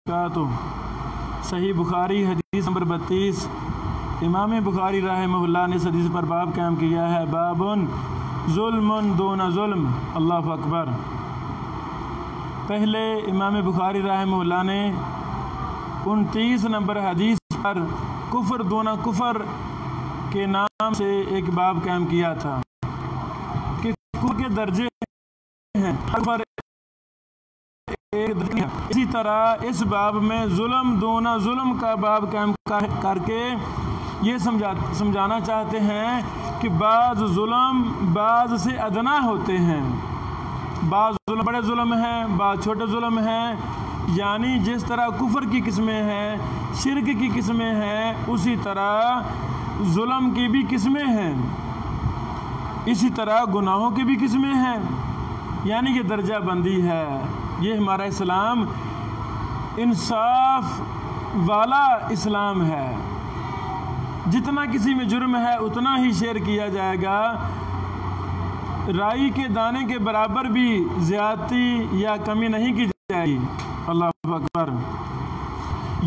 صحیح بخاری حدیث نمبر 32۔ امام بخاری رحمہ اللہ نے اس حدیث پر باب قائم کیا ہے، بابن ظلم دون ظلم۔ اللہ اکبر۔ پہلے امام بخاری رحمہ اللہ نے 29 نمبر حدیث پر کفر دون کفر کے نام سے ایک باب قائم کیا تھا کہ کفر کے درجے ہیں، اسی طرح اس باب میں ظلم دون ظلم کا باب قائم کر کے یہ سمجھانا چاہتے ہیں کہ بعض ظلم بعض سے ادنا ہوتے ہیں، بعض ظلم بڑے ظلم ہیں، بعض چھوٹے ظلم ہیں، یعنی جس طرح کفر کی قسمیں ہیں، شرک کی قسمیں ہیں، اسی طرح ظلم کی بھی قسمیں ہیں، اسی طرح گناہوں کی بھی قسمیں ہیں، یعنی یہ درجہ بندی ہے۔ یہ ہمارا اسلام انصاف والا اسلام ہے، جتنا کسی میں جرم ہے اتنا ہی شیئر کیا جائے گا، رائی کے دانے کے برابر بھی زیادتی یا کمی نہیں کی جائے گی۔ اللہ اکبر۔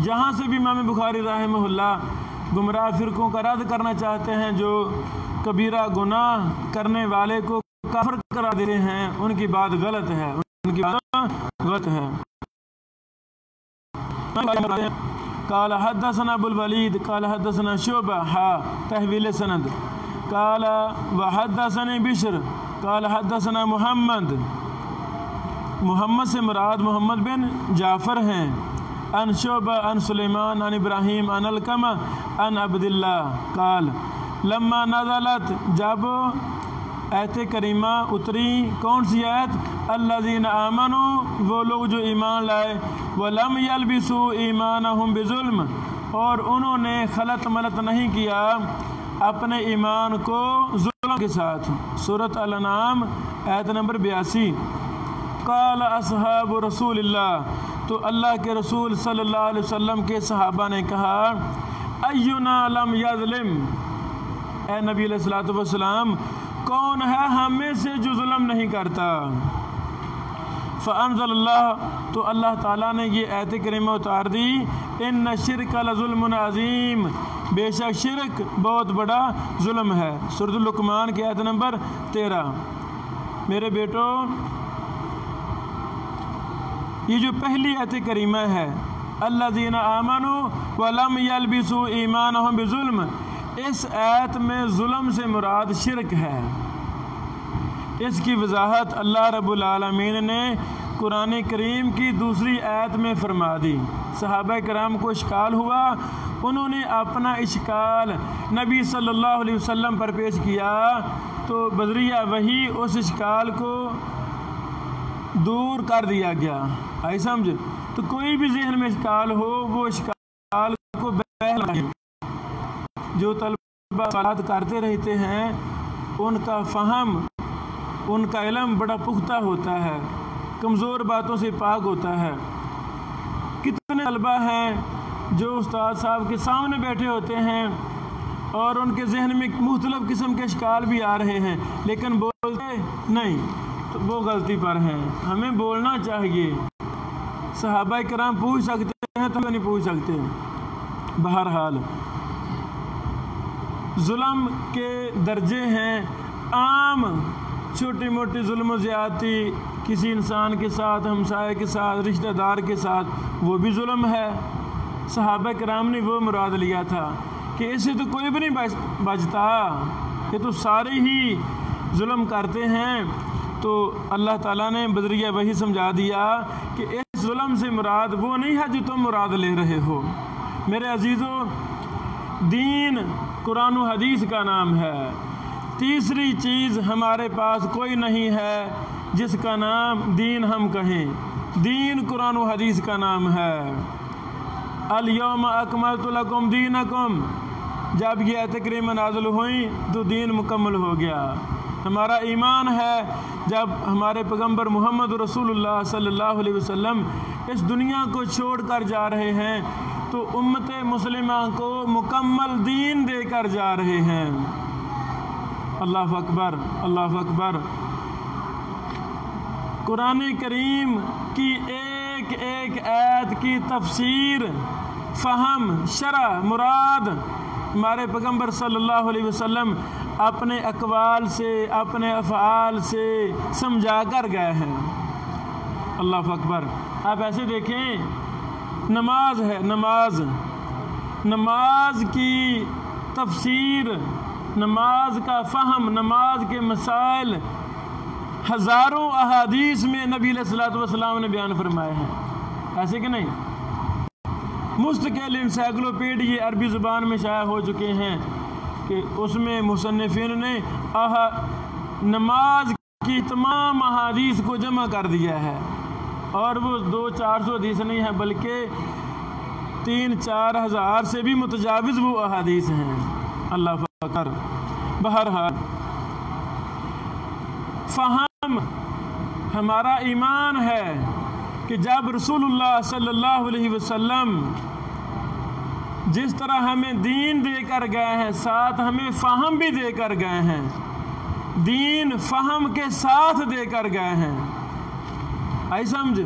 یہاں سے بھی امام بخاری رحمہ اللہ گمراہ فرقوں کا رد کرنا چاہتے ہیں جو کبیرہ گناہ کرنے والے کو کافر قرار دیتے ہیں، ان کی بات غلط ہے، ان کی بات غلط ہے۔ قال حدثنا ابو الولید قال حدثنا شعبہ تحویل سند قال وحدثني بشر قال حدثنا محمد سے مراد محمد بن جعفر ہیں، عن شعبہ عن سلیمان عن ابراہیم عن القمہ عن عبد اللہ قال لما نزلت، جب آیت کریمہ اتری، کون سی آیت؟ الذین آمنوا، وہ لوگ جو ایمان لائے، ولم یلبسوا ایمانہم بظلم، اور انہوں نے خلط ملط نہیں کیا اپنے ایمان کو ظلم کے ساتھ۔ سورۃ الانعام آیت نمبر 82۔ قال اصحاب رسول اللہ، تو اللہ کے رسول صلی اللہ علیہ وسلم کے صحابہ نے کہا، اینا لم یظلم، اے نبی علیہ الصلوۃ والسلام کون ہے ہم میں سے جو ظلم نہیں کرتا؟ فانزل اللہ، تو اللہ تعالیٰ نے یہ آیت کریمہ اتار دی، ان الشرک لظلم عظیم، بے شک شرک بہت بڑا ظلم ہے۔ سورۃ لقمان کی آیت نمبر 13۔ میرے بیٹو، یہ جو پہلی آیت کریمہ ہے، الذین آمنوا ولم یلبسوا ایمانہم بظلم، اس آیت میں ظلم سے مراد شرک ہے۔ اس کی وضاحت اللہ رب العالمین نے قرآن کریم کی دوسری آیت میں فرما دی۔ صحابہ کرام کو اشکال ہوا، انہوں نے اپنا اشکال نبی صلی اللہ علیہ وسلم پر پیش کیا، تو بذریعہ وحی اس اشکال کو دور کر دیا گیا۔ آئی سمجھ؟ تو کوئی بھی ذہن میں اشکال ہو، وہ اشکال کو جو طلبہ بات کرتے رہتے ہیں ان کا فہم، ان کا علم بڑا پختہ ہوتا ہے، کمزور باتوں سے پاک ہوتا ہے۔ کتنے طلبہ ہیں جو استاد صاحب کے سامنے بیٹھے ہوتے ہیں اور ان کے ذہن میں مختلف قسم کے اشکال بھی آ رہے ہیں، لیکن بولتے نہیں، تو وہ غلطی پر ہیں۔ ہمیں بولنا چاہیے۔ صحابہ کرام پوچھ سکتے ہیں تو نہیں پوچھ سکتے۔ بہرحال ظلم کے درجے ہیں، عام چھوٹی موٹی ظلم و زیادتی کسی انسان کے ساتھ، ہمسائے کے ساتھ، رشتہ دار کے ساتھ، وہ بھی ظلم ہے۔ صحابہ کرام نے وہ مراد لیا تھا کہ اس سے تو کوئی بھی نہیں بچتا، یہ تو سارے ہی ظلم کرتے ہیں۔ تو اللہ تعالیٰ نے بذریعہ وحی سمجھا دیا کہ اس ظلم سے مراد وہ نہیں ہے جو تم مراد لے رہے ہو۔ میرے عزیزو، دین قرآن و حدیث کا نام ہے۔ تیسری چیز ہمارے پاس کوئی نہیں ہے جس کا نام دین ہم کہیں۔ دین قرآن و حدیث کا نام ہے۔ الیوم اکملت لکم دینکم، جب یہ آیت کریمہ نازل ہوئی تو دین مکمل ہو گیا۔ ہمارا ایمان ہے جب ہمارے پیغمبر محمد رسول اللہ صلی اللہ علیہ وسلم اس دنیا کو چھوڑ کر جا رہے ہیں تو امت مسلمہ کو مکمل دین دے کر جا رہے ہیں۔ اللہ اکبر، اللہ اکبر۔ قرآن کریم کی ایک ایک ایک آیت کی تفسیر، فہم، شرح، مراد ہمارے پیغمبر صلی اللہ علیہ وسلم اپنے اقوال سے، اپنے افعال سے سمجھا کر گئے ہیں۔ اللہ اکبر۔ آپ ایسے دیکھیں، نماز ہے، نماز کی تفسیر، نماز کا فہم، نماز کے مسائل ہزاروں احادیث میں نبی علیہ الصلوۃ والسلام نے بیان فرمائے ہیں، ایسے کہ نہیں؟ مستقل انسائکلوپیڈیا عربی زبان میں شائع ہو چکے ہیں کہ اس میں مصنفین نے نماز کی تمام احادیث کو جمع کر دیا ہے، اور وہ 200-400 حدیث نہیں ہیں بلکہ 3-4 ہزار سے بھی متجاوز وہ احادیث ہیں۔ اللہ اکبر۔ بہرحال فہم ہمارا ایمان ہے کہ جب رسول اللہ صلی اللہ علیہ وسلم جس طرح ہمیں دین دے کر گئے ہیں، ساتھ ہمیں فہم بھی دے کر گئے ہیں، دین فہم کے ساتھ دے کر گئے ہیں، آئی سمجھ؟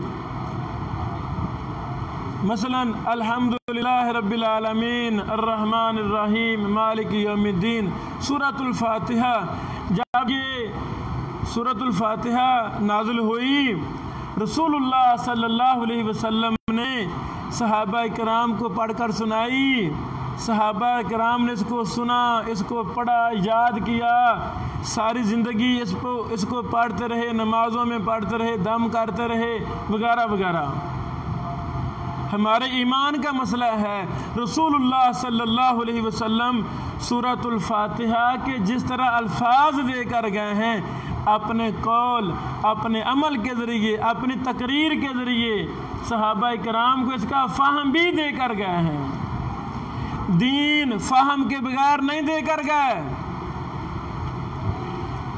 مثلا الحمدللہ رب العالمین الرحمن الرحیم مالک یوم الدین، سورۃ الفاتحہ، جب یہ سورۃ الفاتحہ نازل ہوئی، رسول اللہ صلی اللہ علیہ وسلم نے صحابہ کرام کو پڑھ کر سنائی، صحابہ کرام نے اس کو سنا، اس کو پڑھا، یاد کیا، ساری زندگی اس کو پڑھتے رہے، نمازوں میں پڑھتے رہے، دم کرتے رہے، وغیرہ وغیرہ۔ ہمارے ایمان کا مسئلہ ہے، رسول اللہ صلی اللہ علیہ وسلم سورۃ الفاتحہ کے جس طرح الفاظ دے کر گئے ہیں، اپنے قول، اپنے عمل کے ذریعے، اپنی تقریر کے ذریعے صحابہ کرام کو اس کا فہم بھی دے کر گئے ہیں۔ دین فہم کے بغیر نہیں دے کر گئے۔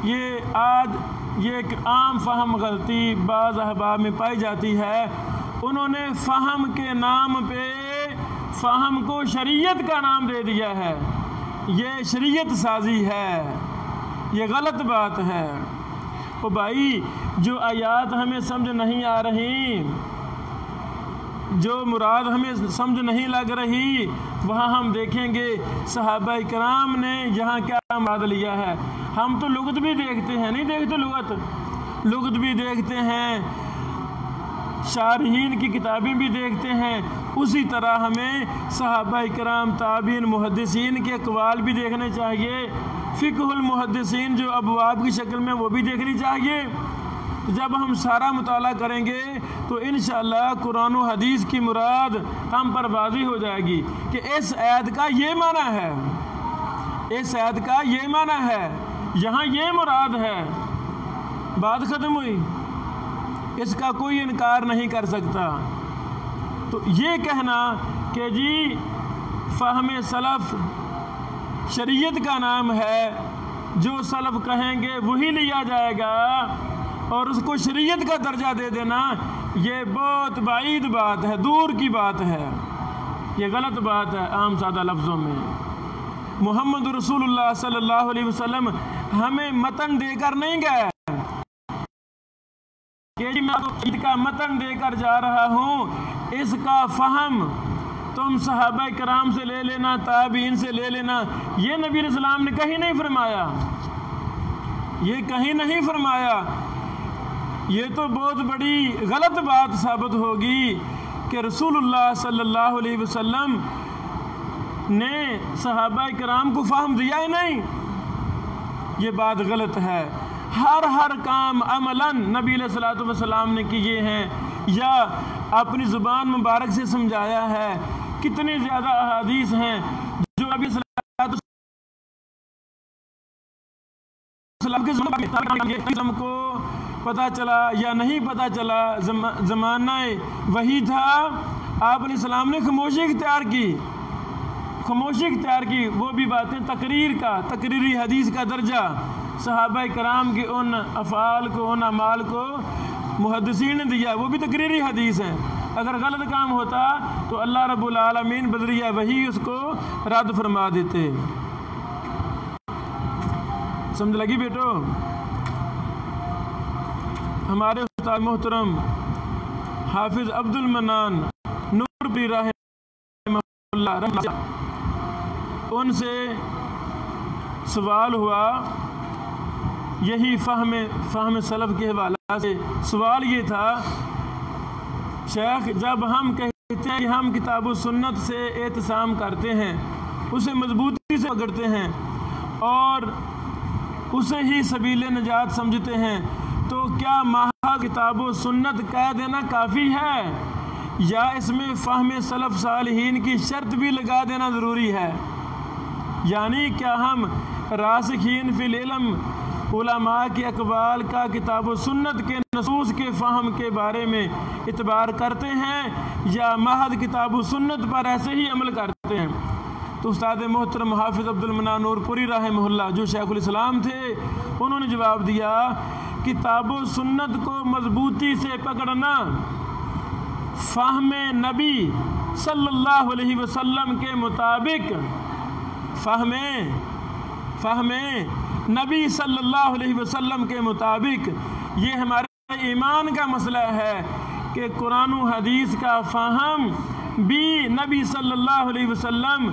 یہ آج ایک عام فہم غلطی بعض احباب میں پائی جاتی ہے، انہوں نے فہم کے نام پہ فہم کو شریعت کا نام دے دیا ہے، یہ شریعت سازی ہے، یہ غلط بات ہے۔ تو بھائی جو آیات ہمیں سمجھ نہیں آ رہی، جو مراد ہمیں سمجھ نہیں لگ رہی، وہاں ہم دیکھیں گے صحابہ کرام نے یہاں کیا مراد لیا ہے۔ ہم تو لغت بھی دیکھتے ہیں، نہیں دیکھتے لغت بھی دیکھتے ہیں، شارحین کی کتابیں بھی دیکھتے ہیں، اسی طرح ہمیں صحابہ کرام، تابعین، محدثین کے اقوال بھی دیکھنے چاہیے، فقہ المحدثین جو ابواب کی شکل میں وہ بھی دیکھنی چاہیے۔ جب ہم سارا مطالعہ کریں گے تو انشاءاللہ قرآن و حدیث کی مراد ہم پر واضح ہو جائے گی کہ اس آیت کا یہ معنی ہے، اس آیت کا یہ معنی ہے، یہاں یہ مراد ہے، بات ختم ہوئی، اس کا کوئی انکار نہیں کر سکتا۔ تو یہ کہنا کہ جی فہم سلف شریعت کا نام ہے، جو سلف کہیں گے وہی لیا جائے گا، اور اس کو شریعت کا درجہ دے دینا، یہ بہت بعید بات ہے، دور کی بات ہے، یہ غلط بات ہے۔ عام سادہ لفظوں میں محمد رسول اللہ صلی اللہ علیہ وسلم ہمیں متن دے کر نہیں گئے کہ جی میں عید کا متن دے کر جا رہا ہوں، اس کا فہم تم صحابہ کرام سے لے لینا، تابعین سے لے لینا، یہ نبی علیہ السلام نے کہیں نہیں فرمایا، یہ کہیں نہیں فرمایا۔ یہ تو بہت بڑی غلط بات ثابت ہوگی کہ رسول اللہ صلی اللہ علیہ وسلم نے صحابہ کرام کو فہم دیا ہی نہیں، یہ بات غلط ہے۔ ہر کام عملاً نبی علیہ الصلوۃ والسلام نے کیے ہیں یا اپنی زبان مبارک سے سمجھایا ہے۔ کتنی زیادہ احادیث ہیں جو نبی صلی اللہ علیہ وسلم کے زمانے کو پتہ چلا یا نہیں پتہ چلا، زمانہ وہی تھا، آپ علیہ السلام نے خاموشی اختیار کی، وہ بھی باتیں تقریری حدیث کا درجہ صحابہ کرام کے ان افعال کو، ان اعمال کو محدثین نے دیا، وہ بھی تقریری حدیث ہے۔ اگر غلط کام ہوتا تو اللہ رب العالمین بذریعہ وحی اس کو رد فرما دیتے۔ سمجھ لگی بیٹو؟ ہمارے استاد محترم حافظ عبد المنان نورپوری رحمہ اللہ ان سے سوال ہوا، یہی فہم سلف کے حوالہ سے سوال یہ تھا، شیخ جب ہم کہتے ہیں کہ ہم کتاب و سنت سے اعتصام کرتے ہیں، اسے مضبوطی سے پکڑتے ہیں اور اسے ہی سبیل نجات سمجھتے ہیں، تو کیا محض کتاب و سنت کہہ دینا کافی ہے یا اس میں فہم سلف صالحین کی شرط بھی لگا دینا ضروری ہے؟ یعنی کیا ہم راسخین فی العلم علماء کے اقوال کا کتاب و سنت کے نصوص کے فہم کے بارے میں اعتبار کرتے ہیں یا محض کتاب و سنت پر ایسے ہی عمل کرتے ہیں؟ تو استاد محترم حافظ عبد المنان نورپوری رحمہ اللہ جو شیخ الاسلام تھے، انہوں نے جواب دیا، کتاب و سنت کو مضبوطی سے پکڑنا فہم نبی صلی اللہ علیہ وسلم کے مطابق، فہم نبی صلی اللہ علیہ وسلم کے مطابق، یہ ہمارے ایمان کا مسئلہ ہے کہ قرآن و حدیث کا فہم بھی نبی صلی اللہ علیہ وسلم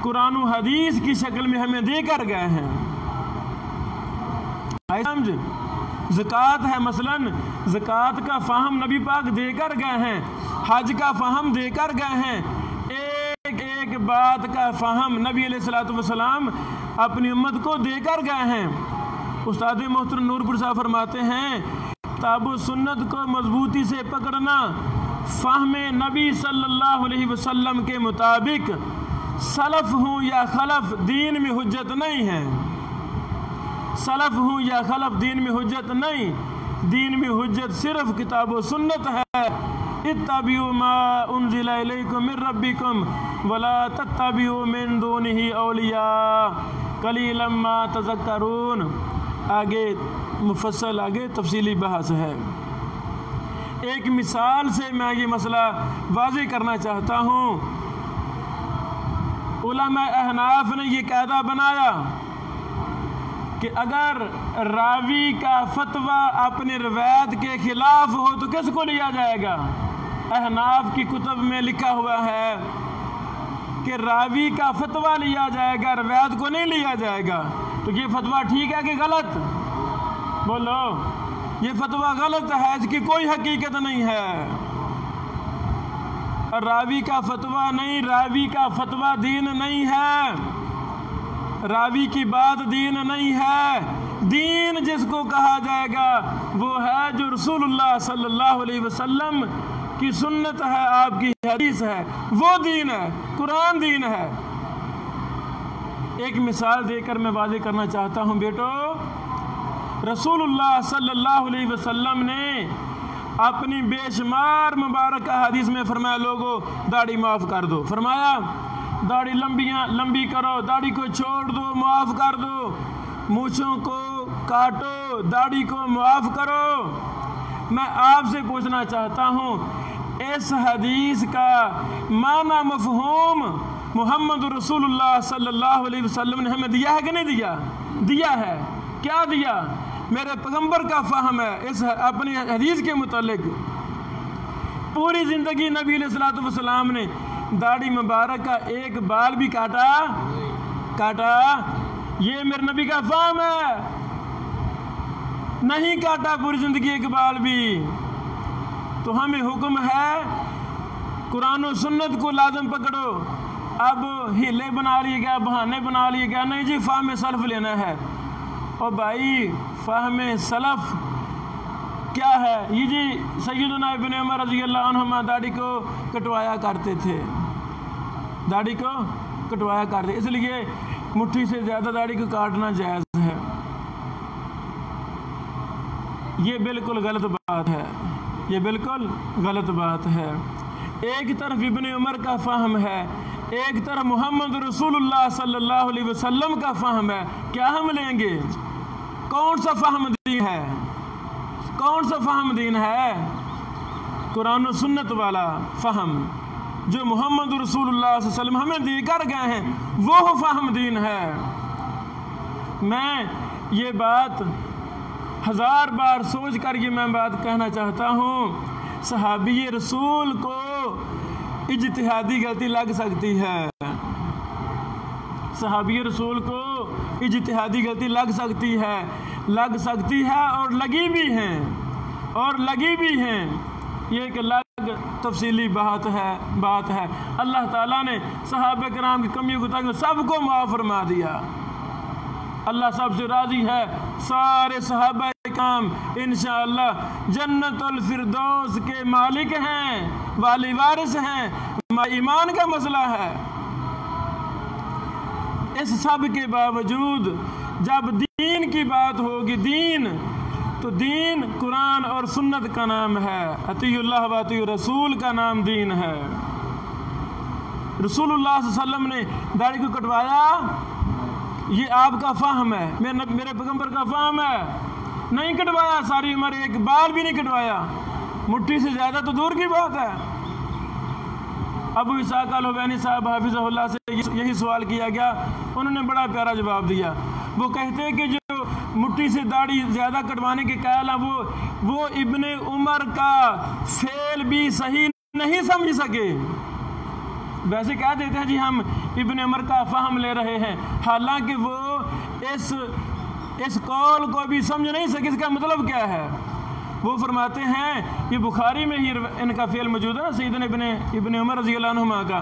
قرآن و حدیث کی شکل میں ہمیں دے کر گئے ہیں۔ سمجھ، زکوٰۃ ہے، مثلاً زکوٰۃ کا فہم نبی پاک دے کر گئے ہیں، حج کا فہم دے کر گئے ہیں، ایک ایک بات کا فہم نبی علیہ الصلوۃ والسلام اپنی امت کو دے کر گئے ہیں۔ استاد محترم نورپور صاحب فرماتے ہیں، کتاب و سنت کو مضبوطی سے پکڑنا فہم نبی صلی اللہ علیہ وسلم کے مطابق، سلف ہوں یا خلف دین میں حجت نہیں ہے، سلف ہوں یا خلف دین میں حجت نہیں، دین میں حجت صرف کتاب و سنت ہے۔ اتبعوا ما انزل الیکم من ربکم ولا تتبعوا من دونہ اولیاء قلیلا ما تذکرون۔ آگے مفصل تفصیلی بحث ہے۔ ایک مثال سے میں یہ مسئلہ واضح کرنا چاہتا ہوں۔ علماء احناف نے یہ قاعدہ بنایا کہ اگر راوی کا فتویٰ اپنے روایت کے خلاف ہو تو کس کو لیا جائے گا؟ احناف کی کتب میں لکھا ہوا ہے کہ راوی کا فتویٰ لیا جائے گا، روایت کو نہیں لیا جائے گا۔ تو یہ فتویٰ ٹھیک ہے کہ غلط؟ بولو، یہ فتویٰ غلط ہے، اس کی کوئی حقیقت نہیں ہے۔ راوی کا فتویٰ نہیں، راوی کا فتویٰ دین نہیں ہے، راوی کی بات دین نہیں ہے۔ دین جس کو کہا جائے گا وہ ہے جو رسول اللہ صلی اللہ علیہ وسلم کی سنت ہے، آپ کی حدیث ہے، وہ دین ہے، قرآن دین ہے۔ ایک مثال دے کر میں واضح کرنا چاہتا ہوں بیٹو، رسول اللہ صلی اللہ علیہ وسلم نے اپنی بے شمار مبارک حدیث میں فرمایا، لوگو داڑھی معاف کر دو، فرمایا داڑھی لمبی کرو، داڑھی کو چھوڑ دو، معاف کر دو، مونچھوں کو کاٹو، داڑھی کو معاف کرو۔ میں آپ سے پوچھنا چاہتا ہوں، اس حدیث کا معنی مفہوم محمد رسول اللہ صلی اللہ علیہ وسلم نے ہمیں دیا ہے کہ نہیں دیا؟ دیا ہے۔ کیا دیا؟ میرے پیغمبر کا فہم ہے اس اپنی حدیث کے متعلق۔ پوری زندگی نبی علیہ الصلوۃ والسلام نے داڑھی مبارک کا ایک بال بھی کاٹا؟ یہ میرے نبی کا فہم ہے، نہیں کاٹا پوری زندگی ایک بال بھی۔ تو ہمیں حکم ہے قرآن و سنت کو لازم پکڑو۔ اب ہیلے بنا لیے گا، بہانے بنا لیے گا، نہیں جی فہم سلف لینا ہے۔ اور بھائی فہم سلف کیا ہے؟ یہ جی سیدنا ابن عمر رضی اللہ عنہما داڑھی کو کٹوایا کرتے تھے، داڑھی کو کٹوایا کرتے، اس لیے مٹھی سے زیادہ داڑھی کو کاٹنا جائز ہے۔ یہ بالکل غلط بات ہے، یہ بالکل غلط بات ہے۔ ایک طرف ابن عمر کا فہم ہے، ایک طرف محمد رسول اللہ صلی اللہ علیہ وسلم کا فہم ہے۔ کیا ہم لیں گے؟ کون سا فہم دین ہے؟ کون سا فہم دین ہے؟ قرآن و سنت والا فہم جو محمد رسول اللہ صلی اللہ علیہ وسلم ہمیں دے کر گئے ہیں، وہ فہم دین ہے۔ میں یہ بات ہزار بار سوچ کر میں بات کہنا چاہتا ہوں، صحابی رسول کو اجتہادی غلطی لگ سکتی ہے، صحابی رسول کو اجتہادی غلطی لگ سکتی ہے اور لگی بھی ہیں یہ ایک الگ تفصیلی بات ہے۔ اللہ تعالیٰ نے صحابہ کرام کی کمیوں کو تک سب کو معاف فرما دیا، اللہ سب سے راضی ہے، سارے صحابہ کرام انشاءاللہ جنت الفردوس کے مالک ہیں، والی وارث ہیں۔ ایمان کا مسئلہ ہے، اس سب کے باوجود جب دین کی بات ہوگی، دین تو دین قرآن اور سنت کا نام ہے، اطیع اللہ و اطیع رسول کا نام دین ہے۔ رسول اللہ صلی اللہ علیہ وسلم نے داڑھی کو کٹوایا، یہ آپ کا فہم ہے، میرے پیغمبر کا فہم ہے، نہیں کٹوایا، ساری عمر ایک بال بھی نہیں کٹوایا، مٹھی سے زیادہ تو دور کی بات ہے۔ ابو اسحاق الحوینی صاحب حافظہ اللہ سے یہی سوال کیا گیا، انہوں نے بڑا پیارا جواب دیا۔ وہ کہتے ہیں کہ جو مٹھی سے داڑھی زیادہ کٹوانے کے قائل ہیں وہ ابن عمر کا فعل بھی صحیح نہیں سمجھ سکے۔ ویسے کہہ دیتے ہیں جی ہم ابن عمر کا فہم لے رہے ہیں، حالانکہ وہ اس قول کو بھی سمجھ نہیں سکے، اس کا مطلب کیا ہے۔ وہ فرماتے ہیں، یہ بخاری میں ہی ان کا فعل موجود ہے، سیدنا ابن عمر رضی اللہ عنہما کا،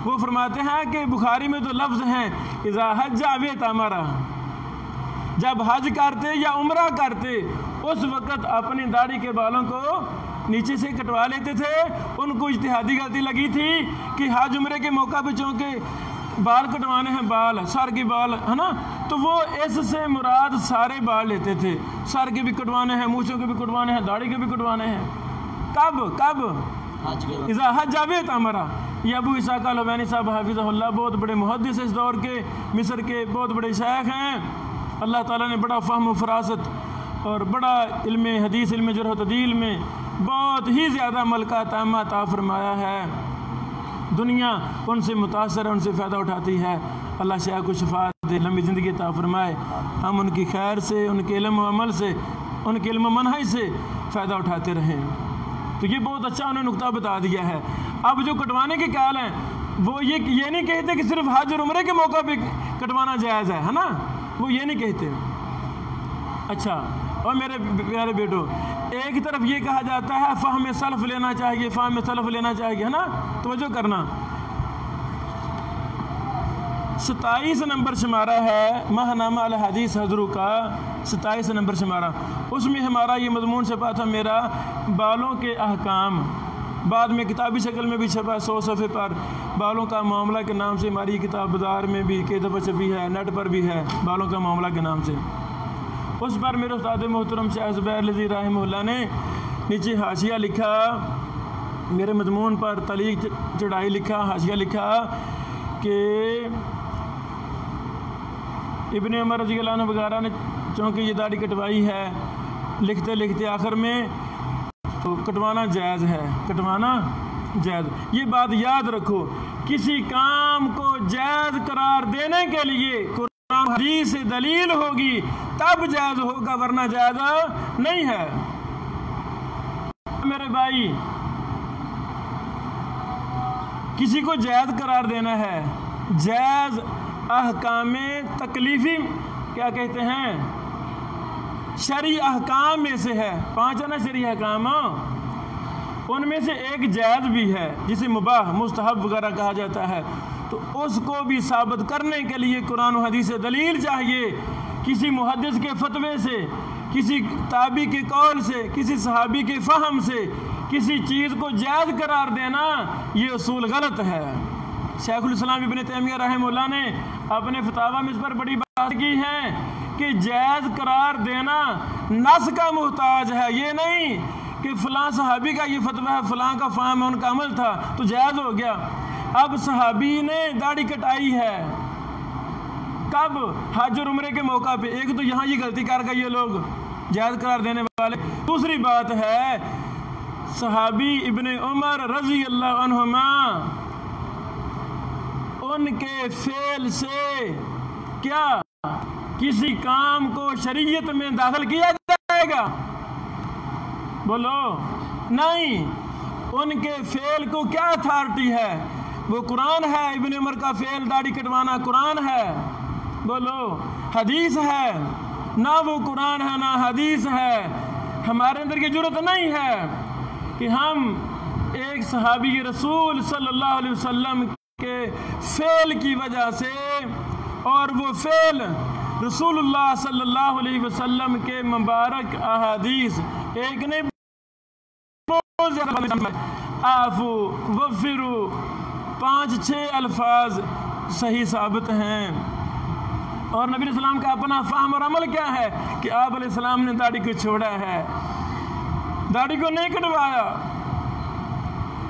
وہ فرماتے ہیں کہ بخاری میں تو لفظ ہیں اذا حج واتمر، جب حج کرتے یا عمرہ کرتے اس وقت اپنی داڑھی کے بالوں کو نیچے سے کٹوا لیتے تھے۔ ان کو اجتہادی غلطی لگی تھی کہ حج عمرے کے موقع پہ چونکہ بال کٹوانے ہیں، بال سر کے بال ہے نا، تو وہ اس سے مراد سارے بال لیتے تھے، سر کے بھی کٹوانے ہیں، مونچھوں کے بھی کٹوانے ہیں، داڑھی کے بھی کٹوانے ہیں۔ کب اذا حج واتمر۔ یہ ابو اسحاق الحوینی صاحب حافظہ اللہ بہت بڑے محدث اس دور کے، مصر کے بہت بڑے شیخ ہیں۔ اللہ تعالیٰ نے بڑا فہم و فراست اور بڑا علم حدیث، علم جرح و تعدیل میں بہت ہی زیادہ ملکہ تامہ عطا فرمایا ہے۔ دنیا ان سے متاثر ہے، ان سے فائدہ اٹھاتی ہے۔ اللہ شیخ کو شفاعت دے، لمبی زندگی عطا فرمائے، ہم ان کی خیر سے، ان کے علم و عمل سے، ان کے علم و منہج سے فائدہ اٹھاتے رہیں۔ تو یہ بہت اچھا انہوں نے نقطہ بتا دیا ہے۔ اب جو کٹوانے کے قائل ہیں وہ یہ نہیں کہتے کہ صرف حج اور عمرے کے موقع پہ کٹوانا جائز ہے نا، وہ یہ نہیں کہتے۔ اچھا، اور میرے پیارے بیٹو، ایک طرف یہ کہا جاتا ہے فہم سلف لینا چاہیے، فہم سلف لینا چاہیے، ہے نا، توجہ کرنا۔ 27 نمبر شمارہ ہے ماہنامہ الحدیث حضرو کا، 27 نمبر شمارہ، اس میں ہمارا یہ مضمون چھپا تھا میرا، بالوں کے احکام، بعد میں کتابی شکل میں بھی چھپا 100 صفحے پر، بالوں کا معاملہ کے نام سے ہماری کتاب بازار میں بھی کئی دفعہ چھپی ہے، نیٹ پر بھی ہے، بالوں کا معاملہ کے نام سے۔ اس پر میرے استاد محترم شیخ زبیر لذیذ رحمہ اللہ نے نیچے حاشیہ لکھا، میرے مضمون پر تعلیق چڑھائی لکھا، حاشیہ لکھا کہ ابن عمر رضی اللہ عنہ وغیرہ نے چونکہ یہ داڑھی کٹوائی ہے، لکھتے لکھتے آخر میں تو کٹوانا جائز ہے، کٹوانا جائز۔ یہ بات یاد رکھو، کسی کام کو جائز قرار دینے کے لیے قرآن حدیث سے دلیل ہوگی تب جائز ہوگا، ورنہ جائز نہیں ہے۔ میرے بھائی، کسی کو جائز قرار دینا ہے، جائز احکام تکلیفی کیا کہتے ہیں، شرعی احکام میں سے ہے، 5 ہے نا شرعی احکام، ان میں سے ایک جائز بھی ہے جسے مباح مستحب وغیرہ کہا جاتا ہے، تو اس کو بھی ثابت کرنے کے لیے قرآن و حدیث سے دلیل چاہیے۔ کسی محدث کے فتوے سے، کسی تابعی کے قول سے، کسی صحابی کے فہم سے کسی چیز کو جائز قرار دینا یہ اصول غلط ہے۔ شیخ الاسلام ابن تیمیہ رحمہ اللہ نے اپنے فتاویٰ میں اس پر بڑی بات کی ہے کہ جائز قرار دینا نص کا محتاج ہے، یہ نہیں کہ فلاں صحابی کا یہ فتویٰ ہے، فلاں کا فہم ہے، ان کا عمل تھا تو جائز ہو گیا۔ اب صحابی نے داڑھی کٹائی ہے، کب؟ حج اور عمرے کے موقع پہ۔ ایک تو یہاں یہ غلطی کر گئے یہ لوگ جائز قرار دینے والے۔ دوسری بات ہے، صحابی ابن عمر رضی اللہ عنہما ان کے فعل سے کیا کسی کام کو شریعت میں داخل کیا جائے گا؟ بولو نہیں، ان کے فعل کو کیا اتھارٹی ہے؟ وہ قرآن ہے۔ ابن عمر کا فعل داڑھی کٹوانا قرآن ہے؟ بولو حدیث ہے؟ نہ وہ قرآن ہے نہ حدیث ہے۔ ہمارے اندر یہ جرأت نہیں ہے کہ ہم ایک صحابی رسول صلی اللہ علیہ وسلم کے فعل کی وجہ سے، اور وہ فعل رسول اللہ صلی اللہ علیہ وسلم کے مبارک احادیث، ایک نہیں آفو وفرو 5-6 الفاظ صحیح ثابت ہیں۔ اور نبی علیہ السلام کا اپنا فہم اور عمل کیا ہے کہ آپ علیہ السلام نے داڑھی کو چھوڑا ہے، داڑھی کو نہیں کٹوایا۔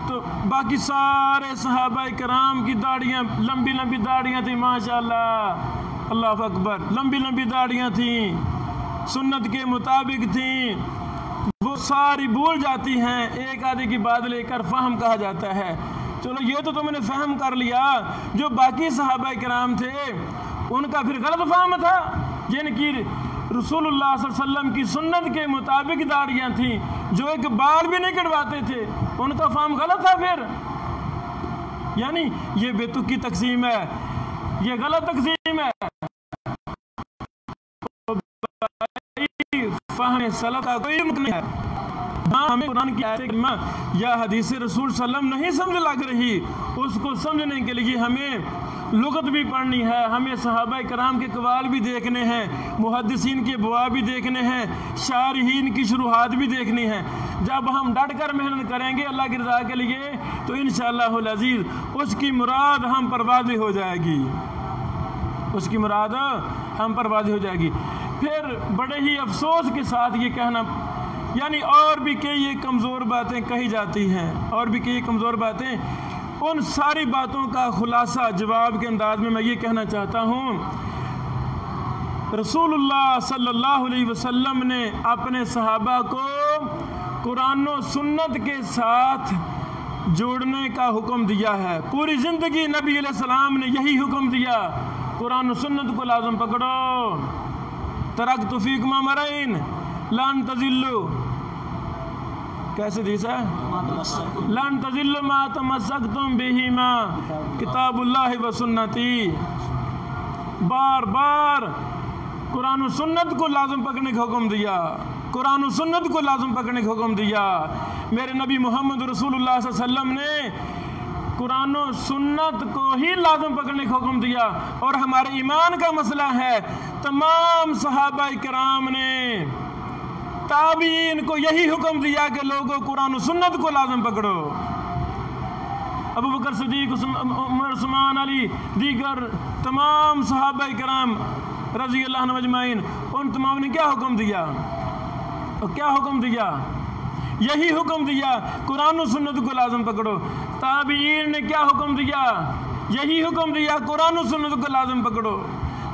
تو باقی سارے صحابہ کرام کی داڑیاں لمبی لمبی داڑیاں تھیں، ماشاءاللہ، اللہ اکبر، لمبی لمبی داڑیاں تھیں، سنت کے مطابق تھیں، وہ ساری بھول جاتی ہیں، ایک آدھے کی بات لے کر فہم کہا جاتا ہے۔ چلو یہ تو تم نے فہم کر لیا، جو باقی صحابہ کرام تھے ان کا پھر غلط فہم تھا، جن کی رسول اللہ صلی اللہ علیہ وسلم کی سنت کے مطابق داڑیاں تھیں، جو ایک بال بھی نہیں کٹواتے تھے، ان کا فہم غلط تھا پھر۔ یعنی یہ بے تکی تقسیم ہے، یہ غلط تقسیم ہے۔ فہم سلف کا کوئی مطلب نہیں ہے۔ ہمیں قرآن کی آیت کریمہ یا حدیث رسول صلی اللہ علیہ وسلم نہیں سمجھ لگ رہی، اس کو سمجھنے کے لیے ہمیں لغت بھی پڑھنی ہے، ہمیں صحابہ کرام کے اقوال بھی دیکھنے ہیں، محدثین کے ابواب بھی دیکھنے ہیں، شارحین کی شروحات بھی دیکھنی ہیں۔ جب ہم ڈٹ کر محنت کریں گے اللہ کی رضا کے لیے تو انشاءاللہ العزیز اس کی مراد ہم پر واضح ہو جائے گی، اس کی مراد ہم پر واضح ہو جائے گی۔ پھر بڑے ہی افسوس کے ساتھ یہ کہنا، یعنی اور بھی کئی کمزور باتیں کہی جاتی ہیں، اور بھی کئی کمزور باتیں، ان ساری باتوں کا خلاصہ جواب کے انداز میں یہ کہنا چاہتا ہوں، رسول اللہ صلی اللہ علیہ وسلم نے اپنے صحابہ کو قرآن و سنت کے ساتھ جوڑنے کا حکم دیا ہے۔ پوری زندگی نبی علیہ السلام نے یہی حکم دیا، قرآن و سنت کو لازم پکڑو، ترکت فیکم امرین لن تضلوا، کیسے دیس ہے؟ لن تضلوا ما تمسکتم بہما کتاب اللہ و سنتی۔ بار بار قرآن و سنت کو لازم پکڑنے کا حکم دیا، قرآن و سنت کو لازم پکڑنے کا حکم دیا۔ میرے نبی محمد رسول اللہ صلی اللہ علیہ وسلم نے قرآن و سنت کو ہی لازم پکڑنے کا حکم دیا۔ اور ہمارے ایمان کا مسئلہ ہے، تمام صحابہ کرام نے تابعین کو یہی حکم دیا کہ لوگوں قرآن و سنت کو لازم پکڑو۔ ابو بکر صدیق، عمر، عثمان، علی، دیگر تمام صحابہ کرام رضی اللہ عنہم اجمعین، ان تمام نے کیا حکم دیا؟ کیا حکم دیا؟ یہی حکم دیا، قرآن و سنت کو لازم پکڑو۔ تابعین نے کیا حکم دیا؟ یہی حکم دیا، قرآن و سنت کو لازم پکڑو۔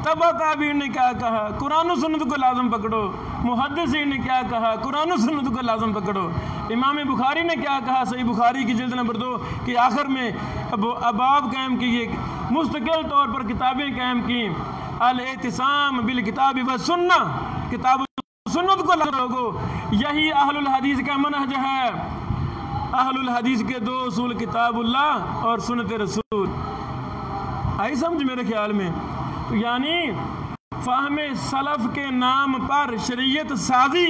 تبع تابعین نے کیا کہا؟ قرآن و سنت کو لازم پکڑو۔ محدثین نے کیا کہا؟ قرآن و سنت کو لازم پکڑو۔ امام بخاری نے کیا کہا؟ صحیح بخاری کی جلد نمبر 2 کہ آخر میں ابواب قائم کیے، مستقل طور پر کتابیں قائم کی، الاعتصام بالکتاب والسنہ، کتاب و سنت کو لوگو، یہی اہل الحدیث کا منہج ہے۔ اہل الحدیث کے 2 اصول کتاب اللہ اور سنت رسول، آئی سمجھ میرے خیال میں؟ یعنی فہم سلف کے نام پر شریعت سازی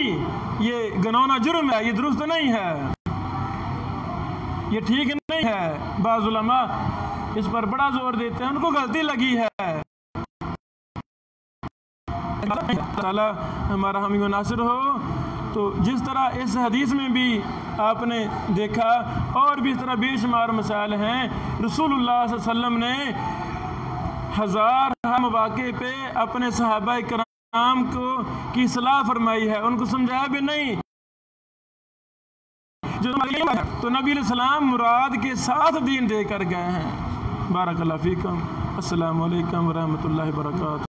یہ گناؤنا جرم ہے، یہ درست نہیں ہے، یہ ٹھیک نہیں ہے۔ بعض علماء اس پر بڑا زور دیتے ہیں، ان کو غلطی لگی ہے۔ تعالیٰ ہمارا حامی و ناصر ہو۔ تو جس طرح اس حدیث میں بھی آپ نے دیکھا، اور بھی اس طرح بے شمار مسائل ہیں، رسول اللہ صلی اللہ علیہ وسلم نے ہزار مواقع پہ اپنے صحابہ کرام کو کی اصلاح فرمائی ہے، ان کو سمجھایا بھی نہیں۔ جو تو نبی علیہ السلام مراد کے ساتھ دین دے کر گئے ہیں۔ بارک اللہ فیکم، السلام علیکم ورحمۃ اللہ وبرکاتہ۔